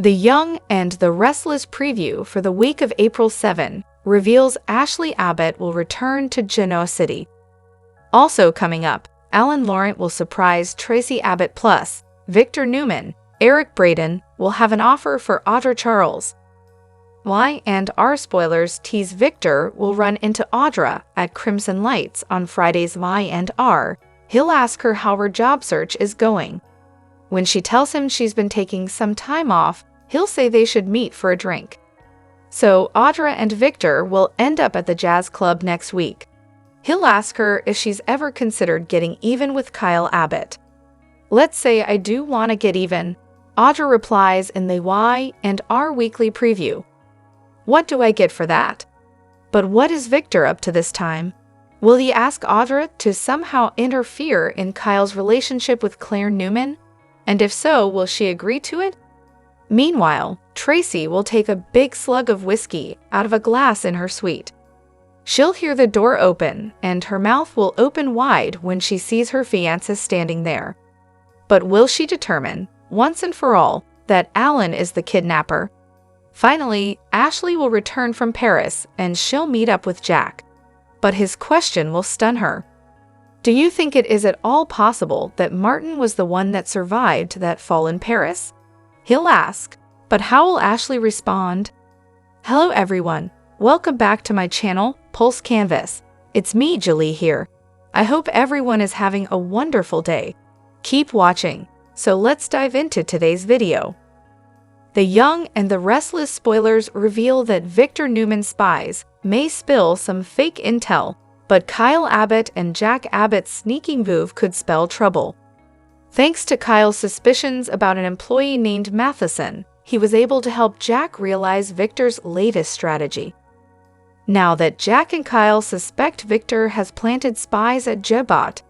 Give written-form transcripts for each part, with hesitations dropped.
The Young and the Restless preview for the week of April 7 reveals Ashley Abbott will return to Genoa City. Also coming up, Alan Laurent will surprise Tracy Abbott plus Victor Newman. Eric Braeden will have an offer for Audra Charles. Y&R spoilers tease Victor will run into Audra at Crimson Lights on Friday's Y&R. He'll ask her how her job search is going. When she tells him she's been taking some time off, he'll say they should meet for a drink. So Audra and Victor will end up at the jazz club next week. He'll ask her if she's ever considered getting even with Kyel Abbott. Let's say I do want to get even, Audra replies in the Y&R weekly preview. What do I get for that? But what is Victor up to this time? Will he ask Audra to somehow interfere in Kyle's relationship with Claire Newman? And if so, will she agree to it? Meanwhile, Tracy will take a big slug of whiskey out of a glass in her suite. She'll hear the door open, and her mouth will open wide when she sees her fiancé standing there. But will she determine, once and for all, that Alan is the kidnapper? Finally, Ashley will return from Paris, and she'll meet up with Jack. But his question will stun her. Do you think it is at all possible that Martin was the one that survived that fall in Paris? He'll ask, but how will Ashley respond? Hello everyone, welcome back to my channel, Pulse Canvas. It's me, Julie here. I hope everyone is having a wonderful day. Keep watching, so let's dive into today's video. The Young and the Restless spoilers reveal that Victor Newman's spies may spill some fake intel, but Kyel Abbott and Jack Abbott's sneaking move could spell trouble. Thanks to Kyle's suspicions about an employee named Matheson, he was able to help Jack realize Victor's latest strategy. Now that Jack and Kyel suspect Victor has planted spies at Jebot,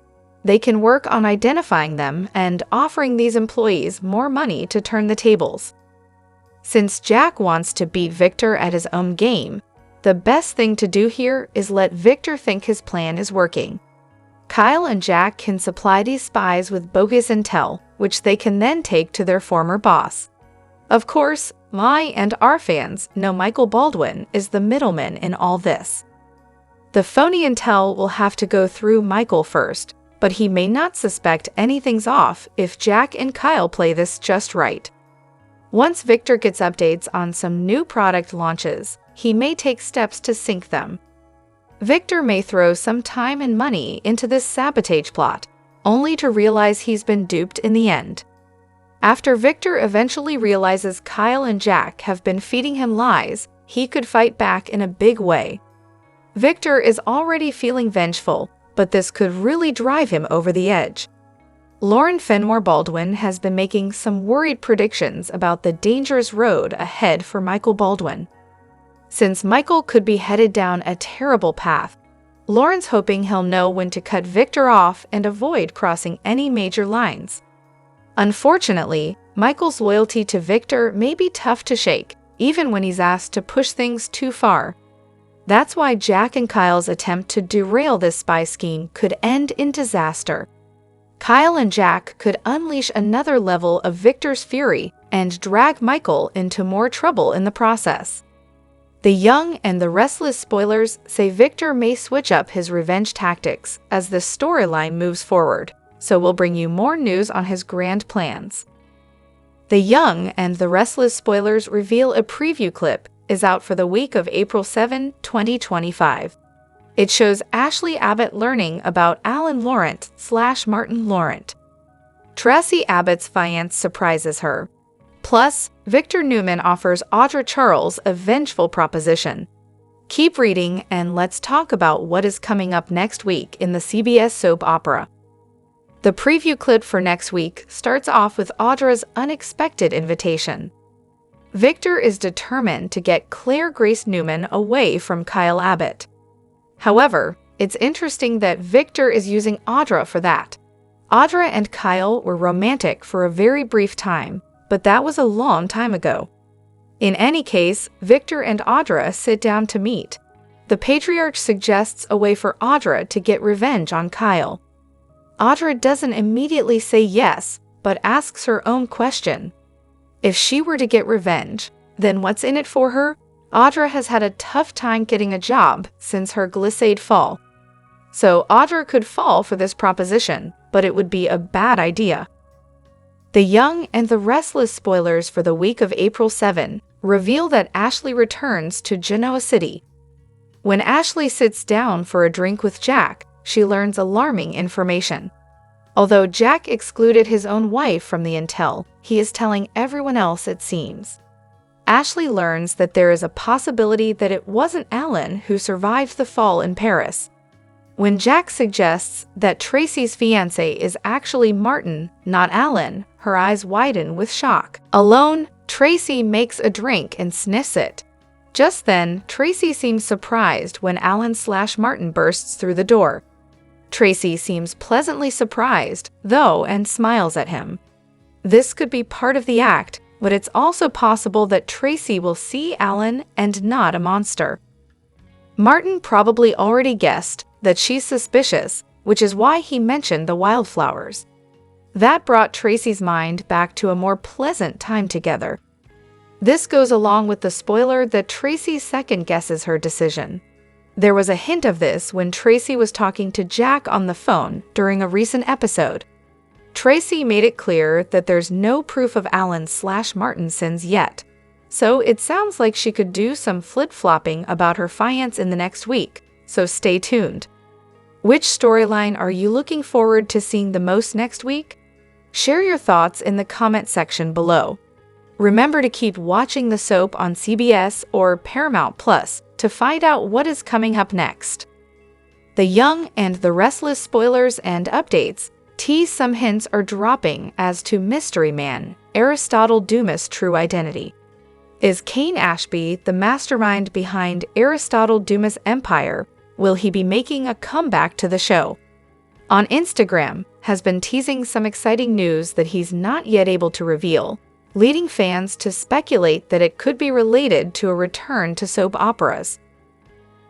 they can work on identifying them and offering these employees more money to turn the tables. Since Jack wants to beat Victor at his own game, the best thing to do here is let Victor think his plan is working. Kyel&Jack can supply these spies with bogus intel, which they can then take to their former boss. Of course, Y&R fans know Michael Baldwin is the middleman in all this. The phony intel will have to go through Michael first, but he may not suspect anything's off if Jack and Kyel play this just right. Once Victor gets updates on some new product launches, he may take steps to sync them. Victor may throw some time and money into this sabotage plot, only to realize he's been duped in the end. After Victor eventually realizes Kyel&Jack have been feeding him lies, he could fight back in a big way. Victor is already feeling vengeful, but this could really drive him over the edge. Lauren Fenmore Baldwin has been making some worried predictions about the dangerous road ahead for Michael Baldwin. Since Michael could be headed down a terrible path, Lauren's hoping he'll know when to cut Victor off and avoid crossing any major lines. Unfortunately, Michael's loyalty to Victor may be tough to shake, even when he's asked to push things too far. That's why Jack and Kyle's attempt to derail this spy scheme could end in disaster. Kyel&Jack could unleash another level of Victor's fury and drag Michael into more trouble in the process. The Young and the Restless spoilers say Victor may switch up his revenge tactics as the storyline moves forward, so we'll bring you more news on his grand plans. The Young and the Restless spoilers reveal a preview clip is out for the week of April 7, 2025. It shows Ashley Abbott learning about Alan Laurent/Martin Laurent. Tracy Abbott's fiancé surprises her. Plus, Victor Newman offers Audra Charles a vengeful proposition. Keep reading and let's talk about what is coming up next week in the CBS soap opera. The preview clip for next week starts off with Audra's unexpected invitation. Victor is determined to get Claire Grace Newman away from Kyel Abbott. However, it's interesting that Victor is using Audra for that. Audra and Kyel were romantic for a very brief time, but that was a long time ago. In any case, Victor and Audra sit down to meet. The patriarch suggests a way for Audra to get revenge on Kyel. Audra doesn't immediately say yes, but asks her own question. If she were to get revenge, then what's in it for her? Audra has had a tough time getting a job since her glissade fall. So Audra could fall for this proposition, but it would be a bad idea. The Young and the Restless spoilers for the week of April 7 reveal that Ashley returns to Genoa City. When Ashley sits down for a drink with Jack, she learns alarming information. Although Jack excluded his own wife from the intel, he is telling everyone else it seems. Ashley learns that there is a possibility that it wasn't Alan who survived the fall in Paris. When Jack suggests that Tracy's fiancé is actually Martin, not Alan, her eyes widen with shock. Alone, Tracy makes a drink and sniffs it. Just then, Tracy seems surprised when Alan/Martin bursts through the door. Tracy seems pleasantly surprised, though, and smiles at him. This could be part of the act, but it's also possible that Tracy will see Alan and not a monster. Martin probably already guessed that she's suspicious, which is why he mentioned the wildflowers. That brought Tracy's mind back to a more pleasant time together. This goes along with the spoiler that Tracy second-guesses her decision. There was a hint of this when Tracy was talking to Jack on the phone during a recent episode. Tracy made it clear that there's no proof of Alan/Martin's sins yet, so it sounds like she could do some flip-flopping about her fiancé in the next week, so stay tuned. Which storyline are you looking forward to seeing the most next week? Share your thoughts in the comment section below. Remember to keep watching the soap on CBS or Paramount Plus to find out what is coming up next. The Young and the Restless spoilers and updates tease some hints are dropping as to Mystery Man, Aristotle Dumas' true identity. Is Cain Ashby the mastermind behind Aristotle Dumas' empire? Will he be making a comeback to the show? On Instagram, has been teasing some exciting news that he's not yet able to reveal, leading fans to speculate that it could be related to a return to soap operas.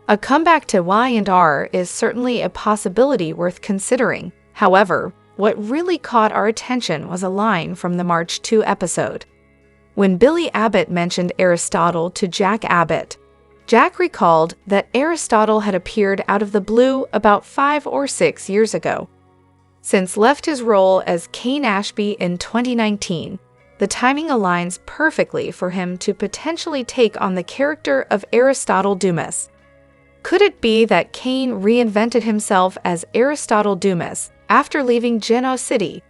A comeback to Y&R is certainly a possibility worth considering. However, what really caught our attention was a line from the March 2 episode. When Billy Abbott mentioned Aristotle to Jack Abbott, Jack recalled that Aristotle had appeared out of the blue about 5 or 6 years ago. Since left his role as Cain Ashby in 2019, the timing aligns perfectly for him to potentially take on the character of Aristotle Dumas. Could it be that Cain reinvented himself as Aristotle Dumas after leaving Genoa City?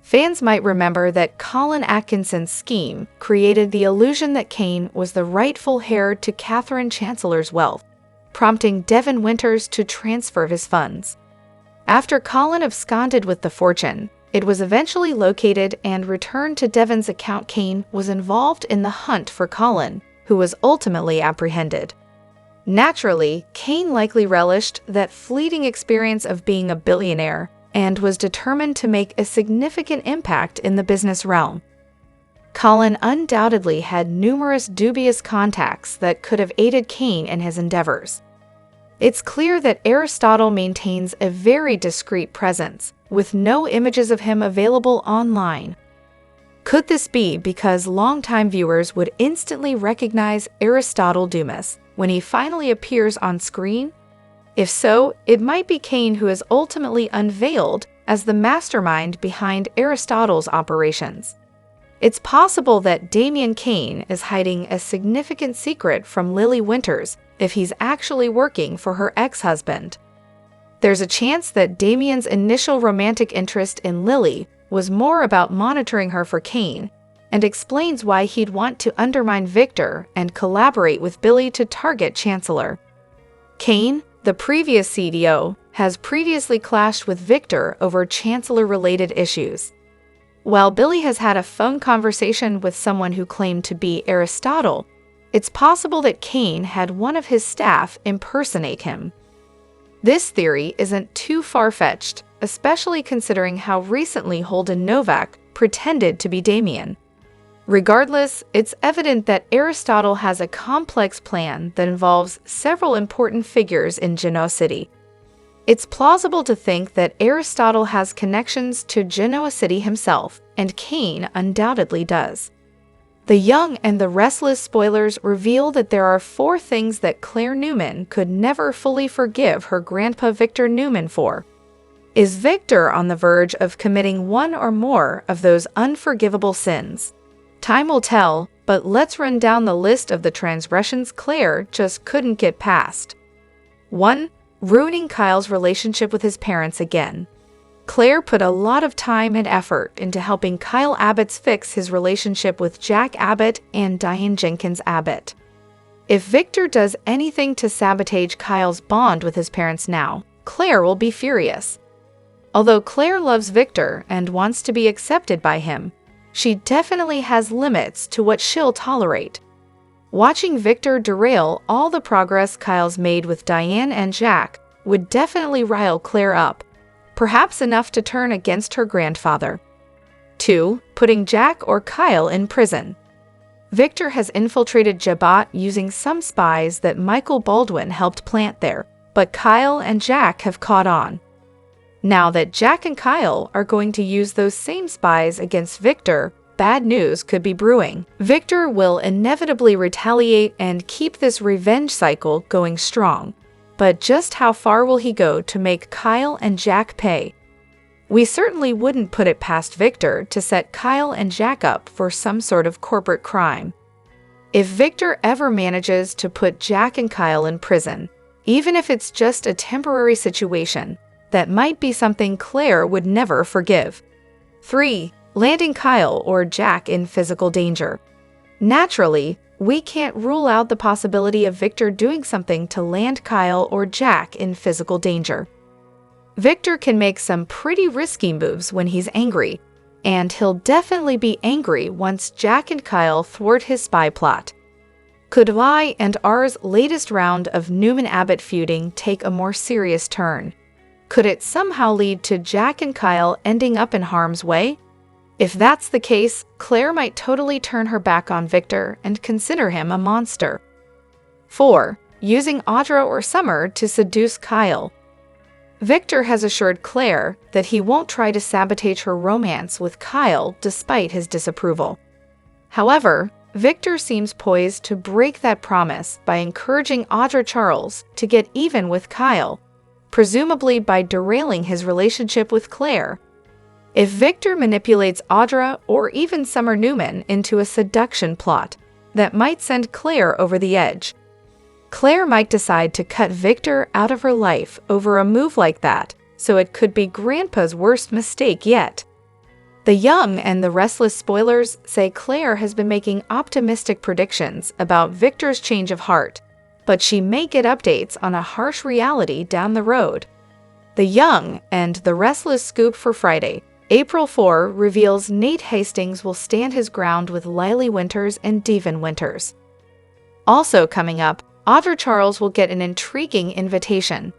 Fans might remember that Colin Atkinson's scheme created the illusion that Cain was the rightful heir to Catherine Chancellor's wealth, prompting Devin Winters to transfer his funds. After Colin absconded with the fortune, it was eventually located and returned to Devin's account. Cain was involved in the hunt for Colin, who was ultimately apprehended. Naturally, Cain likely relished that fleeting experience of being a billionaire and was determined to make a significant impact in the business realm. Colin undoubtedly had numerous dubious contacts that could have aided Cain in his endeavors. It's clear that Aristotle maintains a very discreet presence, with no images of him available online. Could this be because longtime viewers would instantly recognize Aristotle Dumas when he finally appears on screen? If so, it might be Cain who is ultimately unveiled as the mastermind behind Aristotle's operations. It's possible that Damian Cain is hiding a significant secret from Lily Winters if he's actually working for her ex-husband. There's a chance that Damian's initial romantic interest in Lily was more about monitoring her for Cain, and explains why he'd want to undermine Victor and collaborate with Billy to target Chancellor. Cain, the previous CDO, has previously clashed with Victor over Chancellor-related issues. While Billy has had a phone conversation with someone who claimed to be Aristotle, it's possible that Cain had one of his staff impersonate him. This theory isn't too far-fetched, especially considering how recently Holden Novak pretended to be Damian. Regardless, it's evident that Aristotle has a complex plan that involves several important figures in Genoa City. It's plausible to think that Aristotle has connections to Genoa City himself, and Cain undoubtedly does. The Young and the Restless spoilers reveal that there are 4 things that Claire Newman could never fully forgive her grandpa Victor Newman for. Is Victor on the verge of committing one or more of those unforgivable sins? Time will tell, but let's run down the list of the transgressions Claire just couldn't get past. 1. Ruining Kyle's relationship with his parents again. Claire put a lot of time and effort into helping Kyle Abbott fix his relationship with Jack Abbott and Diane Jenkins Abbott. If Victor does anything to sabotage Kyle's bond with his parents now, Claire will be furious. Although Claire loves Victor and wants to be accepted by him, she definitely has limits to what she'll tolerate. Watching Victor derail all the progress Kyle's made with Diane and Jack would definitely rile Claire up, perhaps enough to turn against her grandfather. 2. Putting Jack or Kyle in prison. Victor has infiltrated Jabot using some spies that Michael Baldwin helped plant there, but Kyle and Jack have caught on. Now that Jack and Kyle are going to use those same spies against Victor, bad news could be brewing. Victor will inevitably retaliate and keep this revenge cycle going strong. But just how far will he go to make Kyle and Jack pay? We certainly wouldn't put it past Victor to set Kyle and Jack up for some sort of corporate crime. If Victor ever manages to put Jack and Kyle in prison, even if it's just a temporary situation, that might be something Claire would never forgive. 3. Landing Kyle or Jack in physical danger. Naturally, we can't rule out the possibility of Victor doing something to land Kyle or Jack in physical danger. Victor can make some pretty risky moves when he's angry, and he'll definitely be angry once Jack and Kyle thwart his spy plot. Could Vi and R's latest round of Newman-Abbott feuding take a more serious turn? Could it somehow lead to Jack and Kyle ending up in harm's way? If that's the case, Claire might totally turn her back on Victor and consider him a monster. 4. Using Audra or Summer to seduce Kyle. Victor has assured Claire that he won't try to sabotage her romance with Kyle despite his disapproval. However, Victor seems poised to break that promise by encouraging Audra Charles to get even with Kyle, presumably by derailing his relationship with Claire. If Victor manipulates Audra or even Summer Newman into a seduction plot, that might send Claire over the edge. Claire might decide to cut Victor out of her life over a move like that, so it could be Grandpa's worst mistake yet. The Young and the Restless spoilers say Claire has been making optimistic predictions about Victor's change of heart, but she may get updates on a harsh reality down the road. The Young and the Restless scoop for Friday, April 4, reveals Nate Hastings will stand his ground with Lily Winters and Devin Winters. Also coming up, Audra Charles will get an intriguing invitation.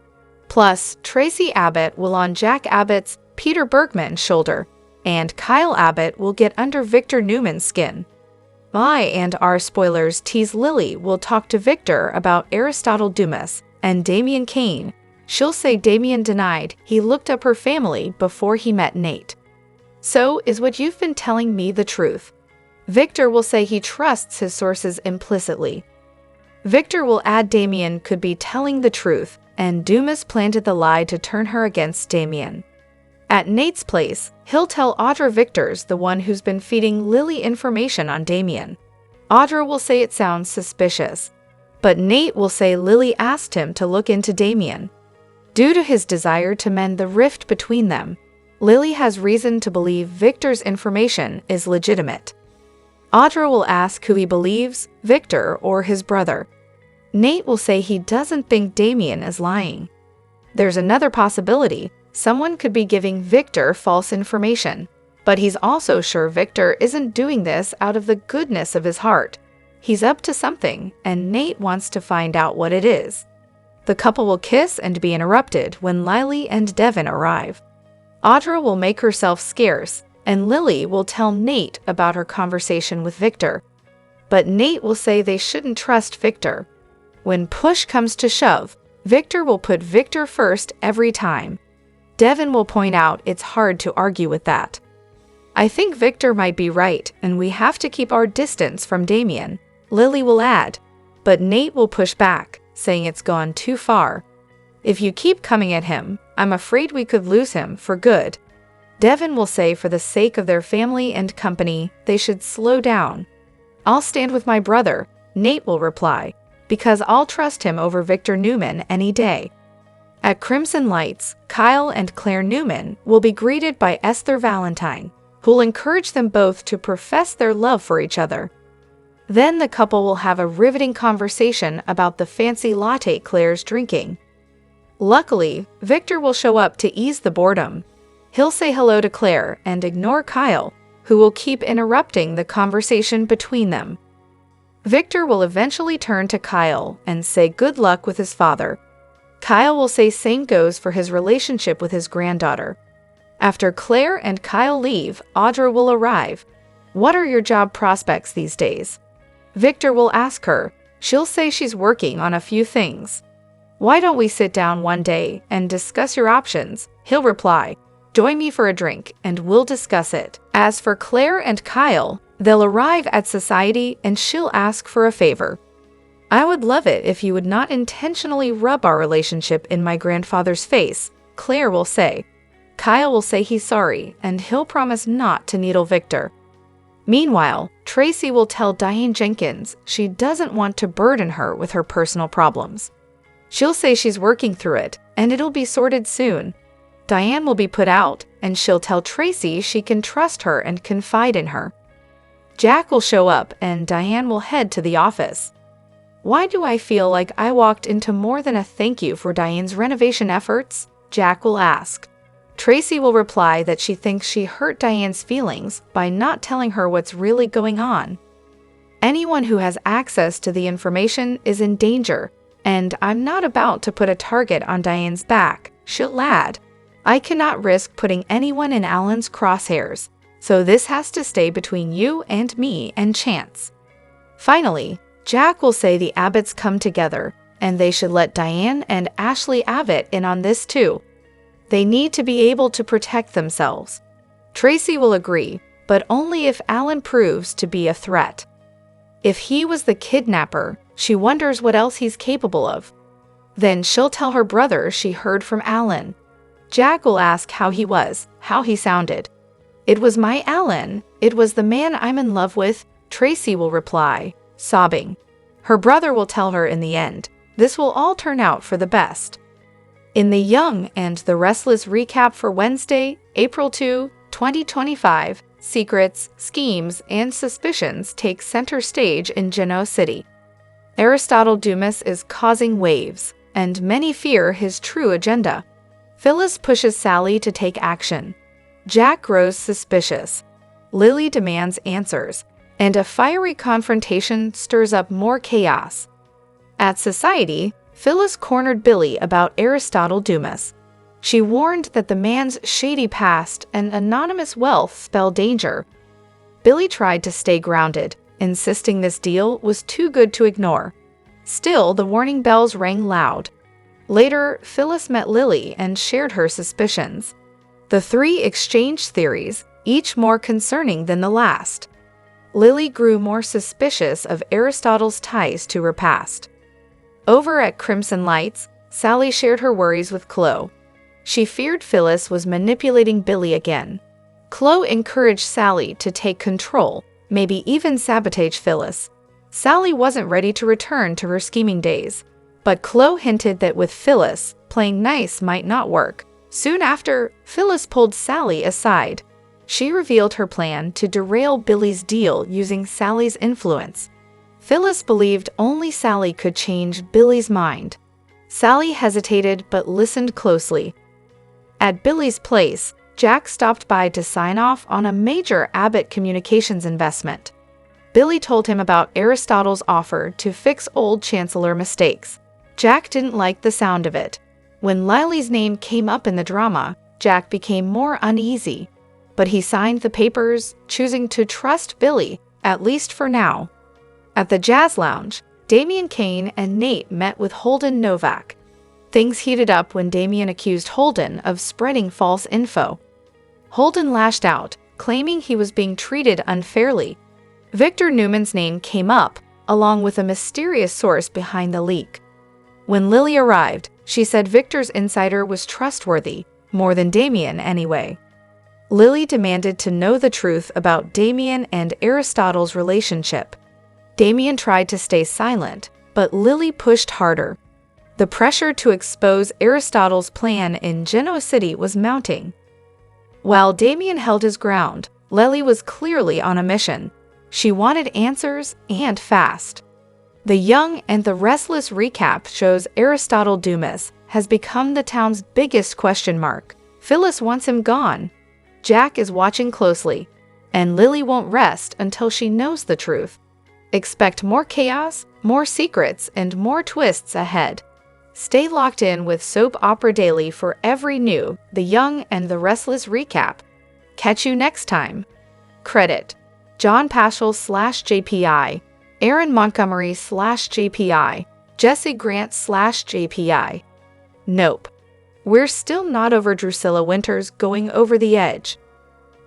Plus, Tracy Abbott will on Jack Abbott's Peter Bergman shoulder, and Kyle Abbott will get under Victor Newman's skin. Vi and R spoilers tease Lily will talk to Victor about Aristotle Dumas and Damien Kane. She'll say Damien denied he looked up her family before he met Nate. So, is what you've been telling me the truth? Victor will say he trusts his sources implicitly. Victor will add Damien could be telling the truth, and Dumas planted the lie to turn her against Damien. At Nate's place, he'll tell Audra Victor's the one who's been feeding Lily information on Damien. Audra will say it sounds suspicious, but Nate will say Lily asked him to look into Damien. Due to his desire to mend the rift between them, Lily has reason to believe Victor's information is legitimate. Audra will ask who he believes, Victor or his brother. Nate will say he doesn't think Damien is lying. There's another possibility. Someone could be giving Victor false information, but he's also sure Victor isn't doing this out of the goodness of his heart. He's up to something, and Nate wants to find out what it is. The couple will kiss and be interrupted when Lily and Devin arrive. Audra will make herself scarce, and Lily will tell Nate about her conversation with Victor. But Nate will say they shouldn't trust Victor. When push comes to shove, Victor will put Victor first every time. Devin will point out it's hard to argue with that. I think Victor might be right, and we have to keep our distance from Damien, Lily will add. But Nate will push back, saying it's gone too far. If you keep coming at him, I'm afraid we could lose him for good. Devin will say for the sake of their family and company, they should slow down. I'll stand with my brother, Nate will reply, because I'll trust him over Victor Newman any day. At Crimson Lights, Kyle and Claire Newman will be greeted by Esther Valentine, who'll encourage them both to profess their love for each other. Then the couple will have a riveting conversation about the fancy latte Claire's drinking. Luckily, Victor will show up to ease the boredom. He'll say hello to Claire and ignore Kyle, who will keep interrupting the conversation between them. Victor will eventually turn to Kyle and say good luck with his father. Kyle will say same goes for his relationship with his granddaughter. After Claire and Kyle leave, Audra will arrive. What are your job prospects these days? Victor will ask her. She'll say she's working on a few things. Why don't we sit down one day and discuss your options? He'll reply. Join me for a drink and we'll discuss it. As for Claire and Kyle, they'll arrive at Society and she'll ask for a favor. I would love it if you would not intentionally rub our relationship in my grandfather's face, Claire will say. Kyle will say he's sorry and he'll promise not to needle Victor. Meanwhile, Tracy will tell Diane Jenkins she doesn't want to burden her with her personal problems. She'll say she's working through it and it'll be sorted soon. Diane will be put out and she'll tell Tracy she can trust her and confide in her. Jack will show up and Diane will head to the office. Why do I feel like I walked into more than a thank you for Diane's renovation efforts? Jack will ask. Tracy will reply that she thinks she hurt Diane's feelings by not telling her what's really going on. Anyone who has access to the information is in danger, and I'm not about to put a target on Diane's back, she'll add. I cannot risk putting anyone in Alan's crosshairs, so this has to stay between you and me and Chance. Finally, Jack will say the Abbotts come together, and they should let Diane and Ashley Abbott in on this too. They need to be able to protect themselves. Tracy will agree, but only if Alan proves to be a threat. If he was the kidnapper, she wonders what else he's capable of. Then she'll tell her brother she heard from Alan. Jack will ask how he was, how he sounded. It was my Alan. It was the man I'm in love with, Tracy will reply, sobbing. Her brother will tell her in the end, this will all turn out for the best. In the Young and the Restless recap for Wednesday, April 2, 2025, secrets, schemes, and suspicions take center stage in Genoa City. Aristotle Dumas is causing waves, and many fear his true agenda. Phyllis pushes Sally to take action. Jack grows suspicious. Lily demands answers, and a fiery confrontation stirs up more chaos. At Society, Phyllis cornered Billy about Aristotle Dumas. She warned that the man's shady past and anonymous wealth spell danger. Billy tried to stay grounded, insisting this deal was too good to ignore. Still, the warning bells rang loud. Later, Phyllis met Lily and shared her suspicions. The three exchanged theories, each more concerning than the last. Lily grew more suspicious of Aristotle's ties to her past. Over at Crimson Lights, Sally shared her worries with Chloe. She feared Phyllis was manipulating Billy again. Chloe encouraged Sally to take control, maybe even sabotage Phyllis. Sally wasn't ready to return to her scheming days, but Chloe hinted that with Phyllis, playing nice might not work. Soon after, Phyllis pulled Sally aside. She revealed her plan to derail Billy's deal using Sally's influence. Phyllis believed only Sally could change Billy's mind. Sally hesitated but listened closely. At Billy's place, Jack stopped by to sign off on a major Abbott Communications investment. Billy told him about Aristotle's offer to fix old Chancellor mistakes. Jack didn't like the sound of it. When Lily's name came up in the drama, Jack became more uneasy. But he signed the papers, choosing to trust Billy, at least for now. At the Jazz Lounge, Damien Kane and Nate met with Holden Novak. Things heated up when Damien accused Holden of spreading false info. Holden lashed out, claiming he was being treated unfairly. Victor Newman's name came up, along with a mysterious source behind the leak. When Lily arrived, she said Victor's insider was trustworthy, more than Damien anyway. Lily demanded to know the truth about Damien and Aristotle's relationship. Damien tried to stay silent, but Lily pushed harder. The pressure to expose Aristotle's plan in Genoa City was mounting. While Damien held his ground, Lily was clearly on a mission. She wanted answers, and fast. The Young and the Restless recap shows Aristotle Dumas has become the town's biggest question mark. Phyllis wants him gone. Jack is watching closely, and Lily won't rest until she knows the truth. Expect more chaos, more secrets, and more twists ahead. Stay locked in with Soap Opera Daily for every new The Young and the Restless recap. Catch you next time. Credit: John Paschal/JPI, Aaron Montgomery/JPI, Jesse Grant/JPI. Nope. We're still not over Drusilla Winters going over the edge.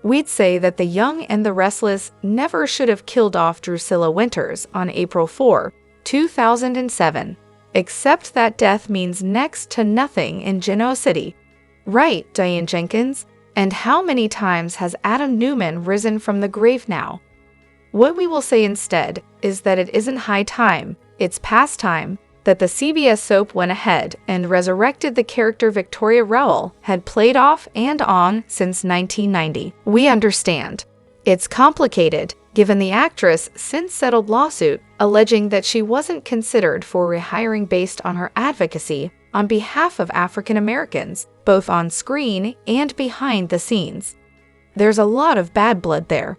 We'd say that The Young and the Restless never should have killed off Drusilla Winters on April 4, 2007. Except that death means next to nothing in Genoa City. Right, Diane Jenkins? And how many times has Adam Newman risen from the grave now? What we will say instead is that it isn't high time, it's past time, that the CBS soap went ahead and resurrected the character Victoria Rowell had played off and on since 1990. We understand. It's complicated, given the actress' since settled lawsuit alleging that she wasn't considered for rehiring based on her advocacy on behalf of African Americans, both on screen and behind the scenes. There's a lot of bad blood there.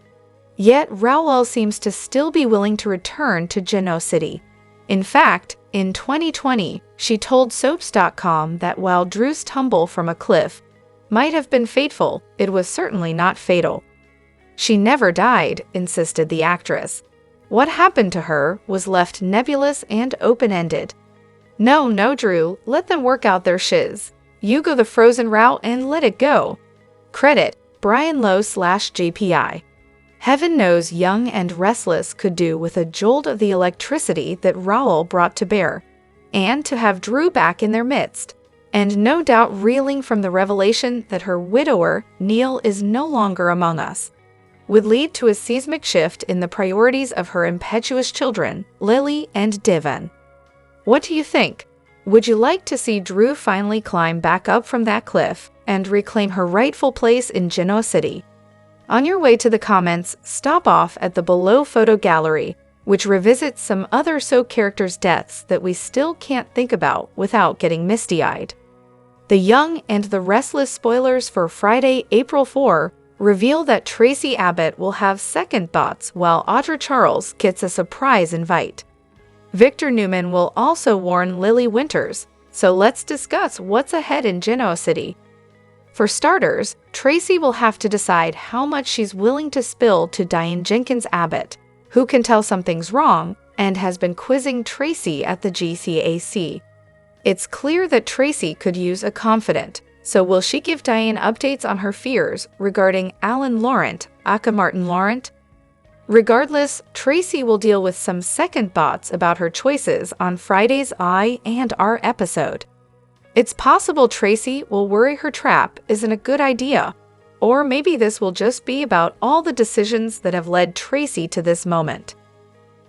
Yet Rowell seems to still be willing to return to Genoa City. In fact, in 2020, she told Soaps.com that while Drew's tumble from a cliff might have been fateful, it was certainly not fatal. She never died, insisted the actress. What happened to her was left nebulous and open-ended. No, Drew, let them work out their shiz. You go the frozen route and let it go. Credit: Brian Lowe/JPI. Heaven knows Young and Restless could do with a jolt of the electricity that Rowell brought to bear, and to have Drew back in their midst, and no doubt reeling from the revelation that her widower, Neil, is no longer among us, would lead to a seismic shift in the priorities of her impetuous children, Lily and Divon. What do you think? Would you like to see Drew finally climb back up from that cliff and reclaim her rightful place in Genoa City? On your way to the comments, stop off at the below photo gallery, which revisits some other soap characters' deaths that we still can't think about without getting misty-eyed. The Young and the Restless spoilers for Friday, April 4 reveal that Tracy Abbott will have second thoughts while Audra Charles gets a surprise invite. Victor Newman will also warn Lily Winters, so let's discuss what's ahead in Genoa City. For starters, Tracy will have to decide how much she's willing to spill to Diane Jenkins Abbott, who can tell something's wrong and has been quizzing Tracy at the GCAC. It's clear that Tracy could use a confidant, so will she give Diane updates on her fears regarding Alan Laurent, aka Martin Laurent? Regardless, Tracy will deal with some second thoughts about her choices on Friday's I and R episode. It's possible Tracy will worry her trap isn't a good idea, or maybe this will just be about all the decisions that have led Tracy to this moment.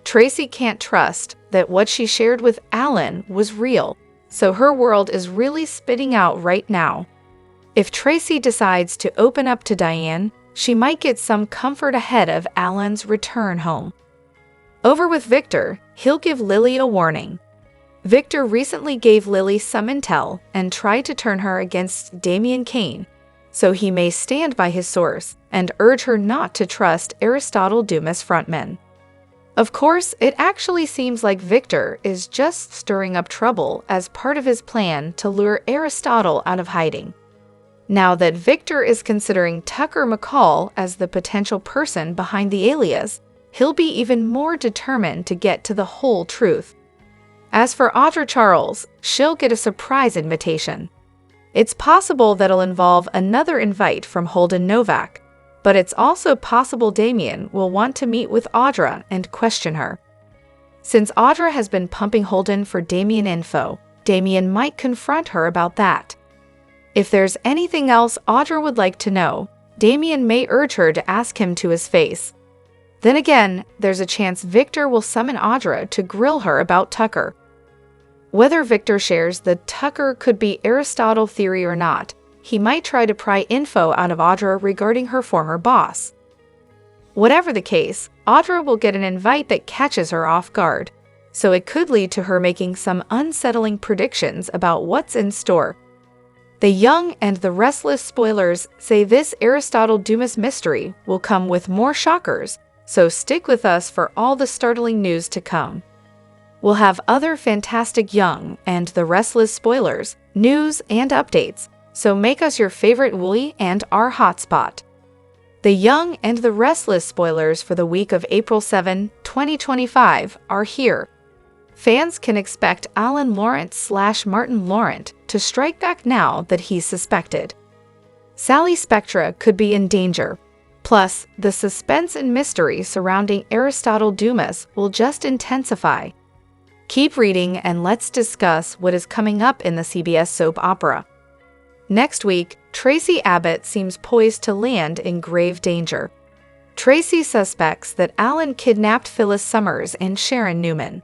Tracy can't trust that what she shared with Alan was real, so her world is really spitting out right now. If Tracy decides to open up to Diane, she might get some comfort ahead of Alan's return home. Over with Victor, he'll give Lily a warning. Victor recently gave Lily some intel and tried to turn her against Damien Kane, so he may stand by his source and urge her not to trust Aristotle Dumas frontmen. Of course, it actually seems like Victor is just stirring up trouble as part of his plan to lure Aristotle out of hiding. Now that Victor is considering Tucker McCall as the potential person behind the alias, he'll be even more determined to get to the whole truth. As for Audra Charles, she'll get a surprise invitation. It's possible that'll involve another invite from Holden Novak, but it's also possible Damien will want to meet with Audra and question her. Since Audra has been pumping Holden for Damien info, Damien might confront her about that. If there's anything else Audra would like to know, Damien may urge her to ask him to his face. Then again, there's a chance Victor will summon Audra to grill her about Tucker. Whether Victor shares the Tucker could be Aristotle theory or not, he might try to pry info out of Audra regarding her former boss. Whatever the case, Audra will get an invite that catches her off guard, so it could lead to her making some unsettling predictions about what's in store. The Young and the Restless spoilers say this Aristotle Dumas mystery will come with more shockers, so stick with us for all the startling news to come. We'll have other fantastic Young and the Restless spoilers, news, and updates, so make us your favorite Wooly and our hotspot. The Young and the Restless spoilers for the week of April 7, 2025 are here. Fans can expect Alan Laurent/Martin Laurent to strike back now that he's suspected. Sally Spectra could be in danger. Plus, the suspense and mystery surrounding Aristotle Dumas will just intensify. Keep reading and let's discuss what is coming up in the CBS soap opera. Next week, Tracy Abbott seems poised to land in grave danger. Tracy suspects that Alan kidnapped Phyllis Summers and Sharon Newman.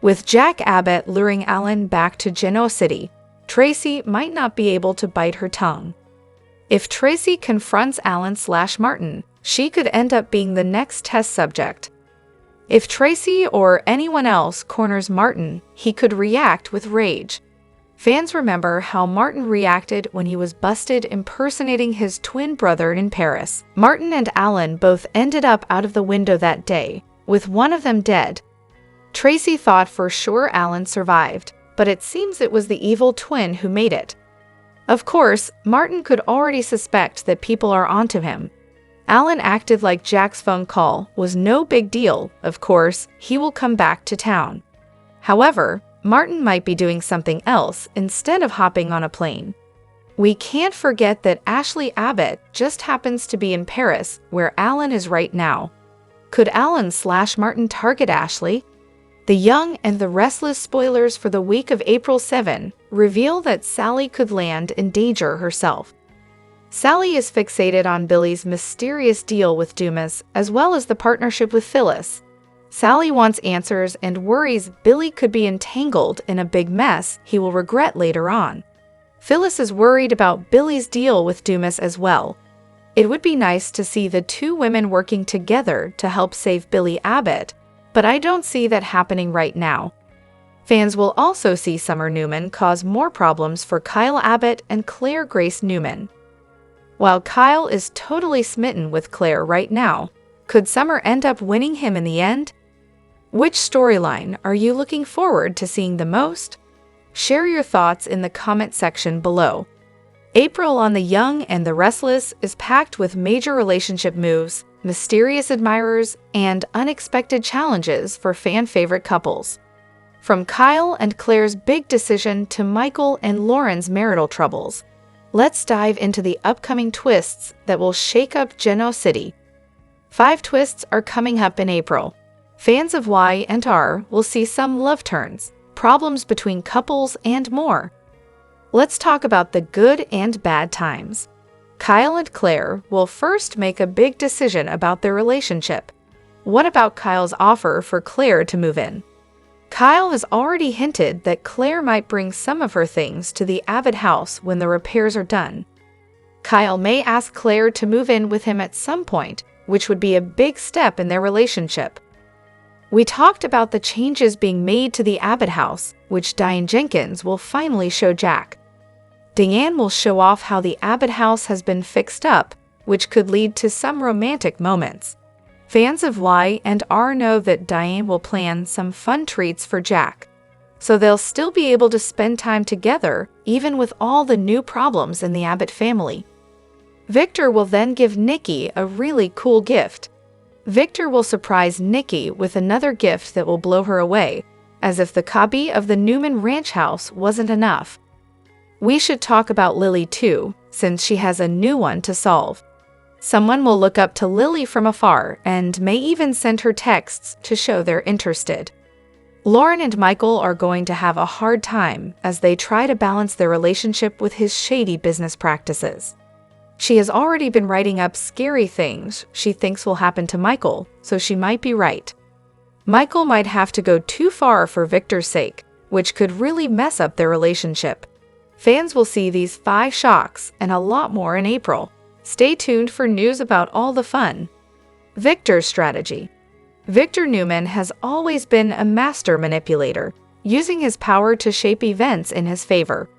With Jack Abbott luring Alan back to Genoa City, Tracy might not be able to bite her tongue. If Tracy confronts Alan/Martin, she could end up being the next test subject. If Tracy or anyone else corners Martin, he could react with rage. Fans remember how Martin reacted when he was busted impersonating his twin brother in Paris. Martin and Alan both ended up out of the window that day, with one of them dead. Tracy thought for sure Alan survived, but it seems it was the evil twin who made it. Of course, Martin could already suspect that people are onto him. Alan acted like Jack's phone call was no big deal. Of course, he will come back to town. However, Martin might be doing something else instead of hopping on a plane. We can't forget that Ashley Abbott just happens to be in Paris, where Alan is right now. Could Alan/Martin target Ashley? The Young and the Restless spoilers for the week of April 7 reveal that Sally could land in danger herself. Sally is fixated on Billy's mysterious deal with Dumas as well as the partnership with Phyllis. Sally wants answers and worries Billy could be entangled in a big mess he will regret later on. Phyllis is worried about Billy's deal with Dumas as well. It would be nice to see the two women working together to help save Billy Abbott, but I don't see that happening right now. Fans will also see Summer Newman cause more problems for Kyel Abbott and Claire Grace Newman. While Kyel is totally smitten with Claire right now, could Summer end up winning him in the end? Which storyline are you looking forward to seeing the most? Share your thoughts in the comment section below. April on The Young and the Restless is packed with major relationship moves, mysterious admirers, and unexpected challenges for fan-favorite couples. From Kyel and Claire's big decision to Michael and Lauren's marital troubles, let's dive into the upcoming twists that will shake up Genoa City. 5 twists are coming up in April. Fans of Y&R will see some love turns, problems between couples, and more. Let's talk about the good and bad times. Kyel and Claire will first make a big decision about their relationship. What about Kyle's offer for Claire to move in? Kyel has already hinted that Claire might bring some of her things to the Abbott house when the repairs are done. Kyel may ask Claire to move in with him at some point, which would be a big step in their relationship. We talked about the changes being made to the Abbott house, which Diane Jenkins will finally show Jack. Diane will show off how the Abbott house has been fixed up, which could lead to some romantic moments. Fans of Y&R know that Diane will plan some fun treats for Jack, so they'll still be able to spend time together even with all the new problems in the Abbott family. Victor will then give Nikki a really cool gift. Victor will surprise Nikki with another gift that will blow her away, as if the copy of the Newman Ranch house wasn't enough. We should talk about Lily too, since she has a new one to solve. Someone will look up to Lily from afar and may even send her texts to show they're interested. Lauren and Michael are going to have a hard time as they try to balance their relationship with his shady business practices. She has already been writing up scary things she thinks will happen to Michael, so she might be right. Michael might have to go too far for Victor's sake, which could really mess up their relationship. Fans will see these 5 shocks and a lot more in April. Stay tuned for news about all the fun. Victor's strategy. Victor Newman has always been a master manipulator, using his power to shape events in his favor.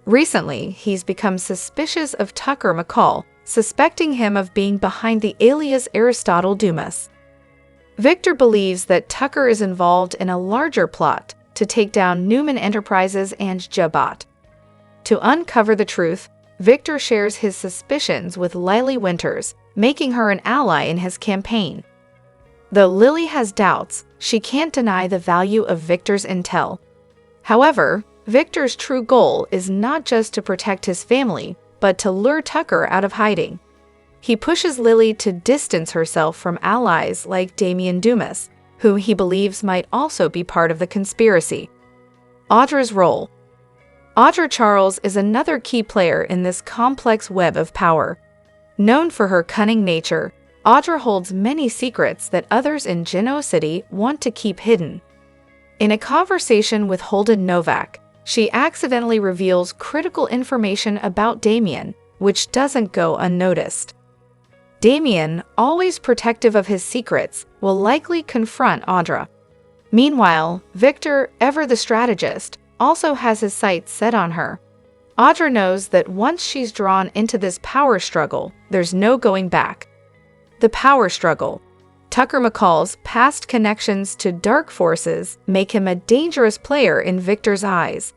Recently, he's become suspicious of Tucker McCall, suspecting him of being behind the alias Aristotle Dumas. Victor believes that Tucker is involved in a larger plot to take down Newman Enterprises and Jabot. To uncover the truth, Victor shares his suspicions with Lily Winters, making her an ally in his campaign. Though Lily has doubts, she can't deny the value of Victor's intel. However, Victor's true goal is not just to protect his family, but to lure Tucker out of hiding. He pushes Lily to distance herself from allies like Damian Dumas, whom he believes might also be part of the conspiracy. Audra's role. Audra Charles is another key player in this complex web of power. Known for her cunning nature, Audra holds many secrets that others in Genoa City want to keep hidden. In a conversation with Holden Novak, she accidentally reveals critical information about Damian, which doesn't go unnoticed. Damian, always protective of his secrets, will likely confront Audra. Meanwhile, Victor, ever the strategist, also has his sights set on her. Audra knows that once she's drawn into this power struggle, there's no going back. The power struggle. Tucker McCall's past connections to dark forces make him a dangerous player in Victor's eyes.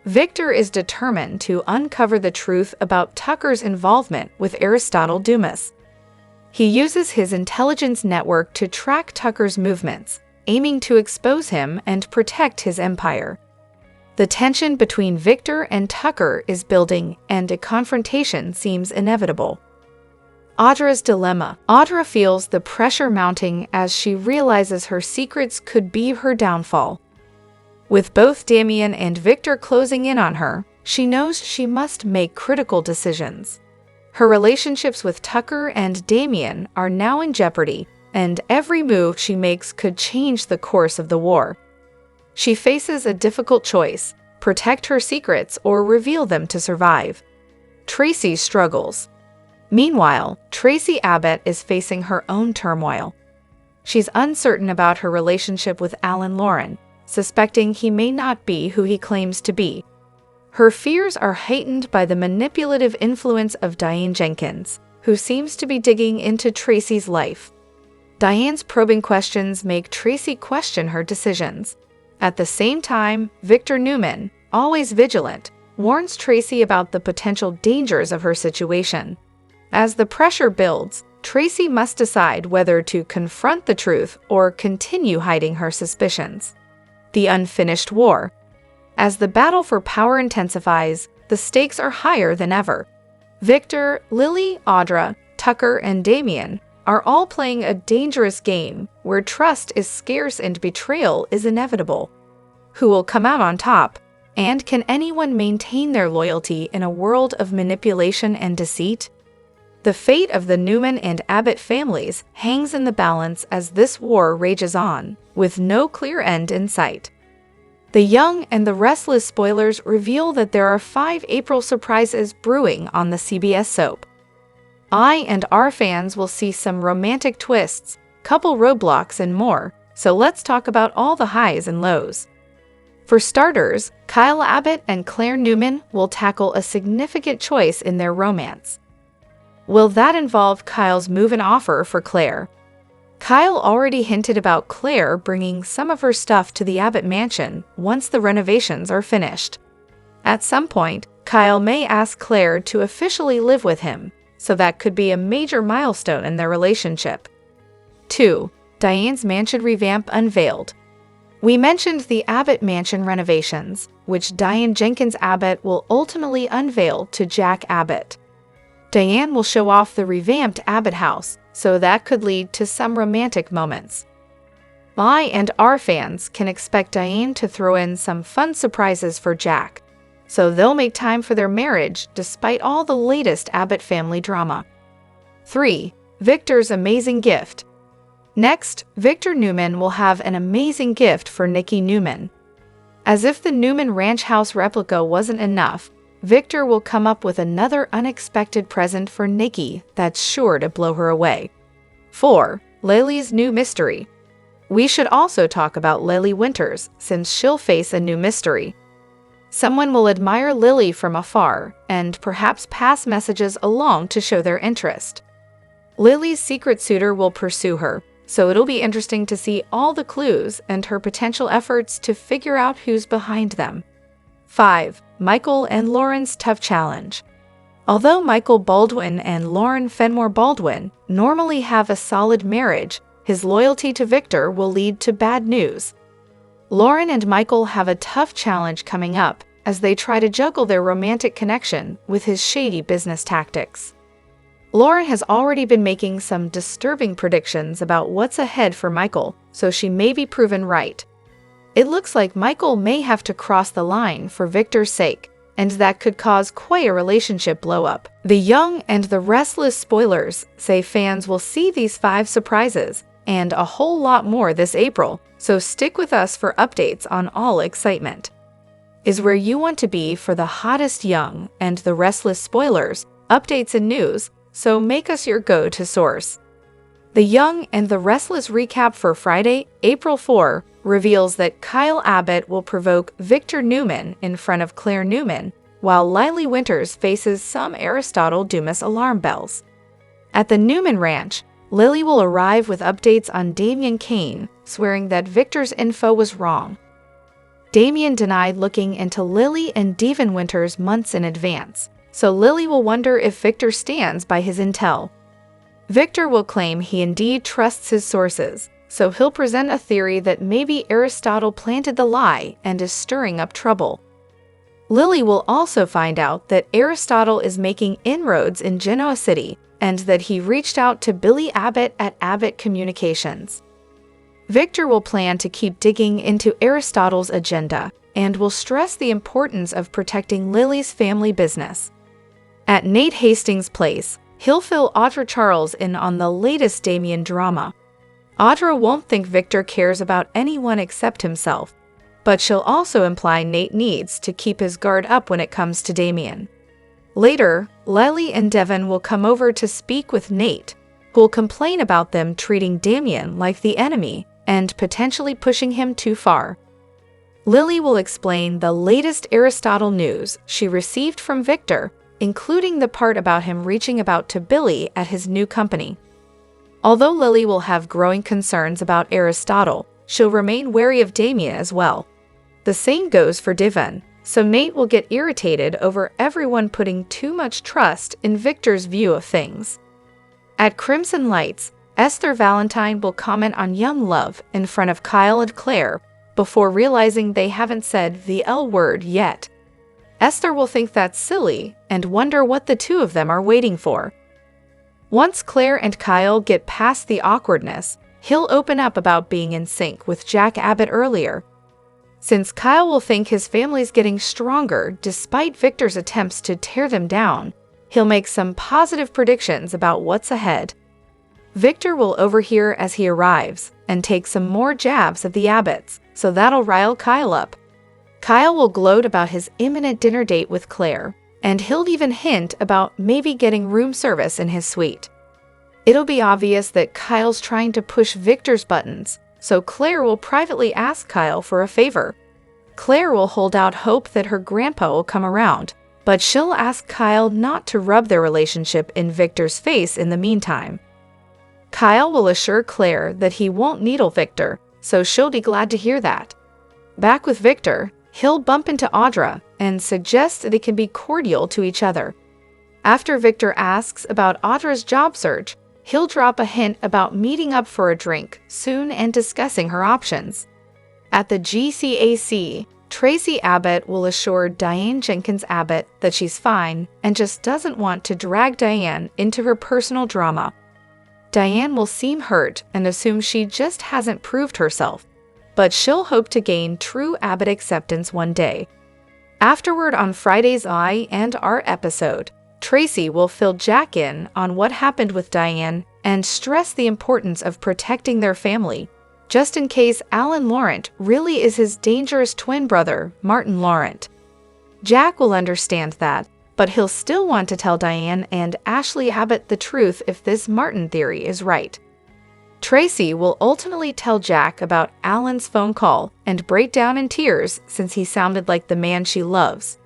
Victor is determined to uncover the truth about Tucker's involvement with Aristotle Dumas. He uses his intelligence network to track Tucker's movements, aiming to expose him and protect his empire. The tension between Victor and Tucker is building, and a confrontation seems inevitable. Audra's dilemma. Audra feels the pressure mounting as she realizes her secrets could be her downfall. With both Damian and Victor closing in on her, she knows she must make critical decisions. Her relationships with Tucker and Damian are now in jeopardy, and every move she makes could change the course of the war. She faces a difficult choice: protect her secrets or reveal them to survive. Tracy struggles. Meanwhile, Tracy Abbott is facing her own turmoil. She's uncertain about her relationship with Alan Lauren, suspecting he may not be who he claims to be. Her fears are heightened by the manipulative influence of Diane Jenkins, who seems to be digging into Tracy's life. Diane's probing questions make Tracy question her decisions. At the same time, Victor Newman, always vigilant, warns Tracy about the potential dangers of her situation. As the pressure builds, Tracy must decide whether to confront the truth or continue hiding her suspicions. The unfinished war. As the battle for power intensifies, the stakes are higher than ever. Victor, Lily, Audra, Tucker, and Damian are all playing a dangerous game where trust is scarce and betrayal is inevitable. Who will come out on top? And can anyone maintain their loyalty in a world of manipulation and deceit? The fate of the Newman and Abbott families hangs in the balance as this war rages on, with no clear end in sight. The Young and the Restless spoilers reveal that there are 5 April surprises brewing on the CBS soap. I and our fans will see some romantic twists, couple roadblocks, and more, so let's talk about all the highs and lows. For starters, Kyel Abbott and Claire Newman will tackle a significant choice in their romance. Will that involve Kyle's move-in offer for Claire? Kyel already hinted about Claire bringing some of her stuff to the Abbott mansion once the renovations are finished. At some point, Kyel may ask Claire to officially live with him, so that could be a major milestone in their relationship. 2. Diane's mansion revamp unveiled. We mentioned the Abbott mansion renovations, which Diane Jenkins Abbott will ultimately unveil to Jack Abbott. Diane will show off the revamped Abbott house, so that could lead to some romantic moments. I and our fans can expect Diane to throw in some fun surprises for Jack, so they'll make time for their marriage despite all the latest Abbott family drama. 3. Victor's amazing gift. Next, Victor Newman will have an amazing gift for Nikki Newman. As if the Newman Ranch house replica wasn't enough, Victor will come up with another unexpected present for Nikki that's sure to blow her away. 4. Lily's new mystery. We should also talk about Lily Winters, since she'll face a new mystery. Someone will admire Lily from afar and perhaps pass messages along to show their interest. Lily's secret suitor will pursue her, so it'll be interesting to see all the clues and her potential efforts to figure out who's behind them. 5. Michael and Lauren's tough challenge. Although Michael Baldwin and Lauren Fenmore Baldwin normally have a solid marriage, his loyalty to Victor will lead to bad news. Lauren and Michael have a tough challenge coming up as they try to juggle their romantic connection with his shady business tactics. Lauren has already been making some disturbing predictions about what's ahead for Michael, so she may be proven right. It looks like Michael may have to cross the line for Victor's sake, and that could cause quite a relationship blow-up. The Young and the Restless spoilers say fans will see these 5 surprises and a whole lot more this April, so stick with us for updates on all excitement. Is where you want to be for the hottest Young and the Restless spoilers, updates and news, so make us your go-to source. The Young and the Restless recap for Friday, April 4, reveals that Kyel Abbott will provoke Victor Newman in front of Claire Newman, while Lily Winters faces some Aristotle Dumas alarm bells. At the Newman Ranch, Lily will arrive with updates on Damien Kane, swearing that Victor's info was wrong. Damien denied looking into Lily and Devon Winters months in advance, so Lily will wonder if Victor stands by his intel. Victor will claim he indeed trusts his sources, so he'll present a theory that maybe Aristotle planted the lie and is stirring up trouble. Lily will also find out that Aristotle is making inroads in Genoa City and that he reached out to Billy Abbott at Abbott Communications. Victor will plan to keep digging into Aristotle's agenda and will stress the importance of protecting Lily's family business. At Nate Hastings' place, he'll fill Audra Charles in on the latest Damien drama. Audra won't think Victor cares about anyone except himself, but she'll also imply Nate needs to keep his guard up when it comes to Damien. Later, Lily and Devon will come over to speak with Nate, who'll complain about them treating Damien like the enemy and potentially pushing him too far. Lily will explain the latest Aristotle news she received from Victor, including the part about him reaching out to Billy at his new company. Although Lily will have growing concerns about Aristotle, she'll remain wary of Damien as well. The same goes for Devon, so Nate will get irritated over everyone putting too much trust in Victor's view of things. At Crimson Lights, Esther Valentine will comment on young love in front of Kyel and Claire before realizing they haven't said the L word yet. Esther will think that's silly and wonder what the two of them are waiting for. Once Claire and Kyel get past the awkwardness, he'll open up about being in sync with Jack Abbott earlier. Since Kyel will think his family's getting stronger despite Victor's attempts to tear them down, he'll make some positive predictions about what's ahead. Victor will overhear as he arrives and take some more jabs at the Abbotts, so that'll rile Kyel up. Kyel will gloat about his imminent dinner date with Claire, and he'll even hint about maybe getting room service in his suite. It'll be obvious that Kyle's trying to push Victor's buttons, so Claire will privately ask Kyel for a favor. Claire will hold out hope that her grandpa will come around, but she'll ask Kyel not to rub their relationship in Victor's face in the meantime. Kyel will assure Claire that he won't needle Victor, so she'll be glad to hear that. Back with Victor, he'll bump into Audra and suggest they can be cordial to each other. After Victor asks about Audra's job search, he'll drop a hint about meeting up for a drink soon and discussing her options. At the GCAC, Tracy Abbott will assure Diane Jenkins Abbott that she's fine and just doesn't want to drag Diane into her personal drama. Diane will seem hurt and assume she just hasn't proved herself, but she'll hope to gain true Abbott acceptance one day. Afterward, on Friday's I&R episode, Tracy will fill Jack in on what happened with Diane and stress the importance of protecting their family, just in case Alan Laurent really is his dangerous twin brother, Martin Laurent. Jack will understand that, but he'll still want to tell Diane and Ashley Abbott the truth if this Martin theory is right. Tracy will ultimately tell Jack about Alan's phone call and break down in tears since he sounded like the man she loves.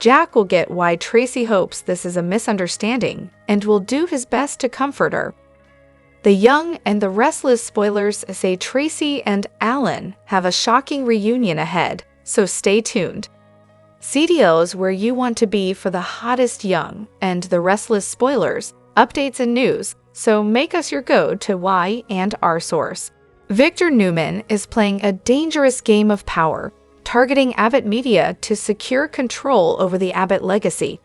Jack will get why Tracy hopes this is a misunderstanding and will do his best to comfort her. The Young and the Restless spoilers say Tracy and Alan have a shocking reunion ahead, so stay tuned. CDO is where you want to be for the hottest Young and the Restless spoilers, updates and news, so make us your go-to Y&R source. Victor Newman is playing a dangerous game of power, targeting Abbott Media to secure control over the Abbott legacy.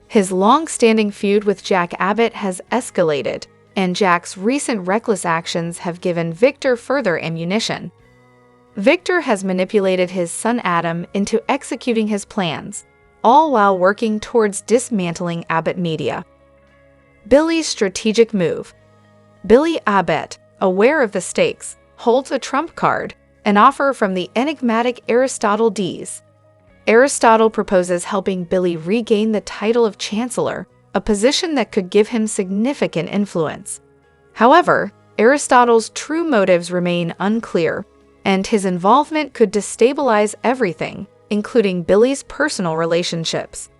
His long-standing feud with Jack Abbott has escalated, and Jack's recent reckless actions have given Victor further ammunition. Victor has manipulated his son Adam into executing his plans, all while working towards dismantling Abbott Media. Billy's strategic move. Billy Abbott, aware of the stakes, holds a trump card, an offer from the enigmatic Aristotle D's. Aristotle proposes helping Billy regain the title of Chancellor, a position that could give him significant influence. However, Aristotle's true motives remain unclear, and his involvement could destabilize everything, including Billy's personal relationships.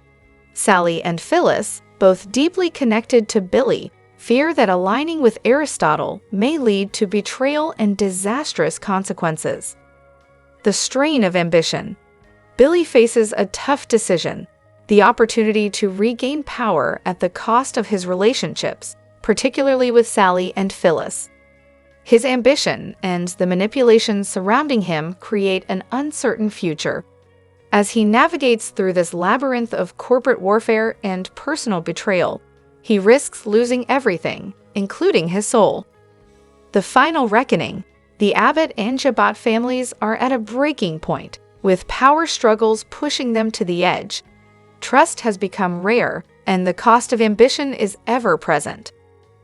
Sally and Phyllis, both deeply connected to Billy, fear that aligning with Aristotle may lead to betrayal and disastrous consequences. The strain of ambition. Billy faces a tough decision: the opportunity to regain power at the cost of his relationships, particularly with Sally and Phyllis. His ambition and the manipulations surrounding him create an uncertain future. As he navigates through this labyrinth of corporate warfare and personal betrayal, he risks losing everything, including his soul. The final reckoning. The Abbott and Jabot families are at a breaking point, with power struggles pushing them to the edge. Trust has become rare, and the cost of ambition is ever present.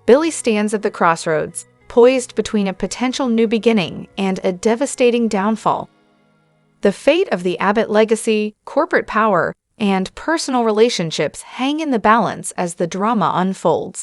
Billy stands at the crossroads, poised between a potential new beginning and a devastating downfall. The fate of the Abbott legacy, corporate power, and personal relationships hang in the balance as the drama unfolds.